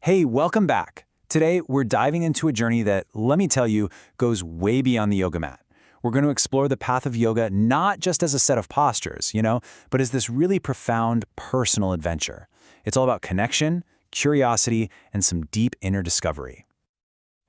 Hey, welcome back. Today, we're diving into a journey that, let me tell you, goes way beyond the yoga mat. We're going to explore the path of yoga not just as a set of postures, but as this really profound personal adventure. It's all about connection, curiosity, and some deep inner discovery.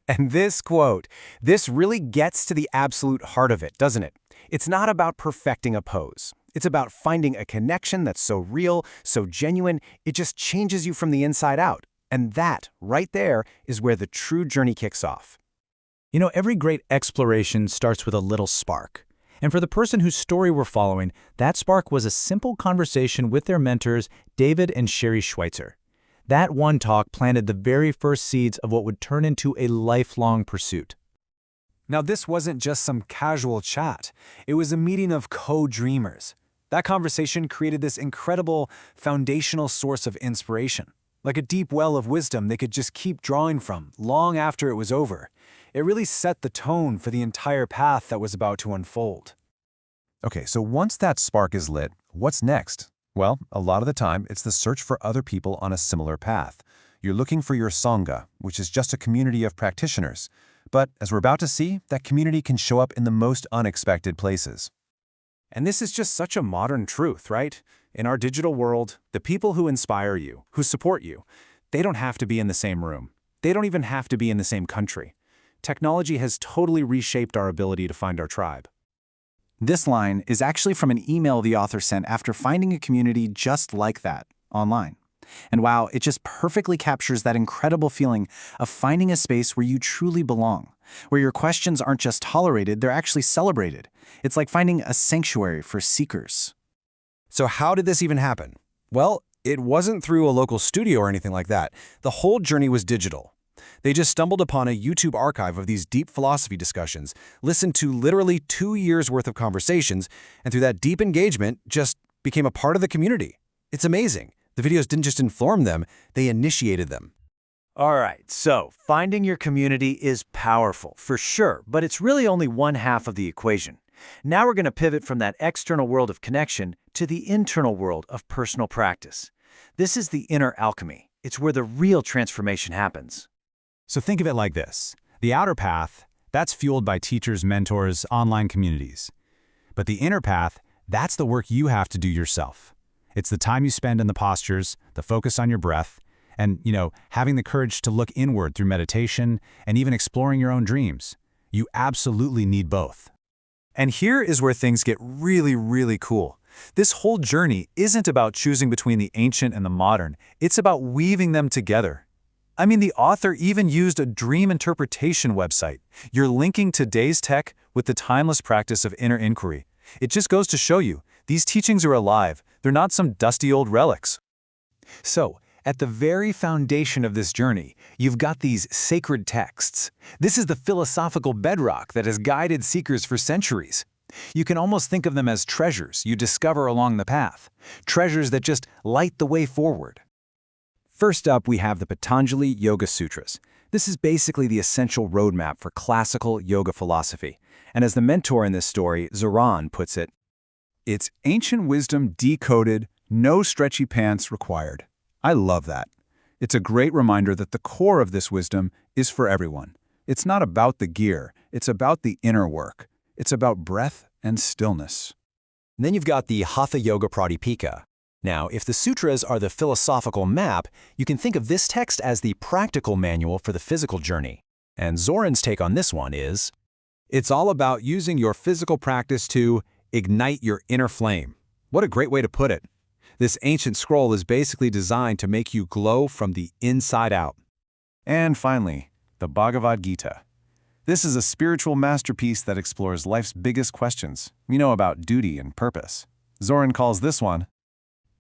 And this quote, this really gets to the absolute heart of it, doesn't it? It's not about perfecting a pose. It's about finding a connection that's so real, so genuine, it just changes you from the inside out. And that, right there, is where the true journey kicks off. Every great exploration starts with a little spark. And for the person whose story we're following, that spark was a simple conversation with their mentors, David and Sherry Schweitzer. That one talk planted the very first seeds of what would turn into a lifelong pursuit. Now, this wasn't just some casual chat. It was a meeting of co-dreamers. That conversation created this incredible foundational source of inspiration. Like a deep well of wisdom they could just keep drawing from long after it was over. It really set the tone for the entire path that was about to unfold. Okay, so once that spark is lit, what's next? Well, a lot of the time, it's the search for other people on a similar path. You're looking for your Sangha, which is just a community of practitioners. But as we're about to see, that community can show up in the most unexpected places. And this is just such a modern truth, right? In our digital world, the people who inspire you, who support you, they don't have to be in the same room. They don't even have to be in the same country. Technology has totally reshaped our ability to find our tribe. This line is actually from an email the author sent after finding a community just like that online. And wow, it just perfectly captures that incredible feeling of finding a space where you truly belong, where your questions aren't just tolerated, they're actually celebrated. It's like finding a sanctuary for seekers. So how did this even happen? Well, it wasn't through a local studio or anything like that. The whole journey was digital. They just stumbled upon a YouTube archive of these deep philosophy discussions, listened to literally 2 years' worth of conversations, and through that deep engagement, just became a part of the community. It's amazing. The videos didn't just inform them, they initiated them. All right, so finding your community is powerful, for sure, but it's really only one half of the equation. Now we're going to pivot from that external world of connection to the internal world of personal practice. This is the inner alchemy. It's where the real transformation happens. So think of it like this. The outer path, that's fueled by teachers, mentors, online communities. But the inner path, that's the work you have to do yourself. It's the time you spend in the postures, the focus on your breath, and, having the courage to look inward through meditation and even exploring your own dreams. You absolutely need both. And here is where things get really, really cool. This whole journey isn't about choosing between the ancient and the modern. It's about weaving them together. I mean, the author even used a dream interpretation website. You're linking today's tech with the timeless practice of inner inquiry. It just goes to show you, these teachings are alive. They're not some dusty old relics. So, at the very foundation of this journey, you've got these sacred texts. This is the philosophical bedrock that has guided seekers for centuries. You can almost think of them as treasures you discover along the path, treasures that just light the way forward. First up, we have the Patanjali Yoga Sutras. This is basically the essential roadmap for classical yoga philosophy. And as the mentor in this story, Zoran, puts it, It's ancient wisdom decoded, no stretchy pants required. I love that. It's a great reminder that the core of this wisdom is for everyone. It's not about the gear, it's about the inner work. It's about breath and stillness. And then you've got the Hatha Yoga Pradipika. Now, if the sutras are the philosophical map, you can think of this text as the practical manual for the physical journey. And Zoran's take on this one is, it's all about using your physical practice to ignite your inner flame. What a great way to put it. This ancient scroll is basically designed to make you glow from the inside out. And finally, the Bhagavad Gita. This is a spiritual masterpiece that explores life's biggest questions, about duty and purpose. Zoran calls this one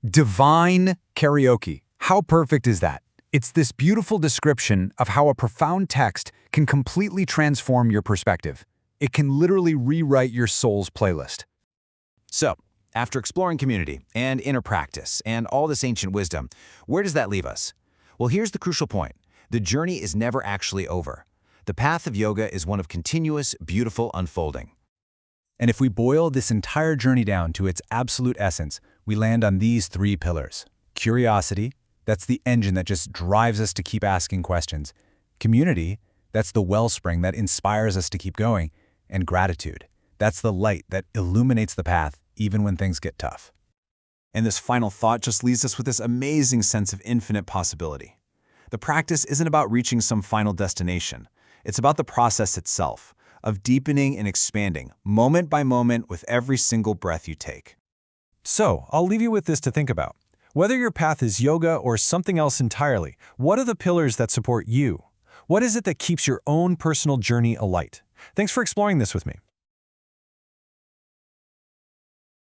Divine karaoke. How perfect is that? It's this beautiful description of how a profound text can completely transform your perspective. It can literally rewrite your soul's playlist. So, after exploring community and inner practice and all this ancient wisdom, where does that leave us? Well, here's the crucial point. The journey is never actually over. The path of yoga is one of continuous, beautiful unfolding. And if we boil this entire journey down to its absolute essence, we land on these 3 pillars: curiosity, That's the engine that just drives us to keep asking questions. Community, that's the wellspring that inspires us to keep going. And gratitude, that's the light that illuminates the path even when things get tough. And this final thought just leaves us with this amazing sense of infinite possibility. The practice isn't about reaching some final destination. It's about the process itself, of deepening and expanding, moment by moment with every single breath you take. So, I'll leave you with this to think about. Whether your path is yoga or something else entirely, what are the pillars that support you? What is it that keeps your own personal journey alight? Thanks for exploring this with me.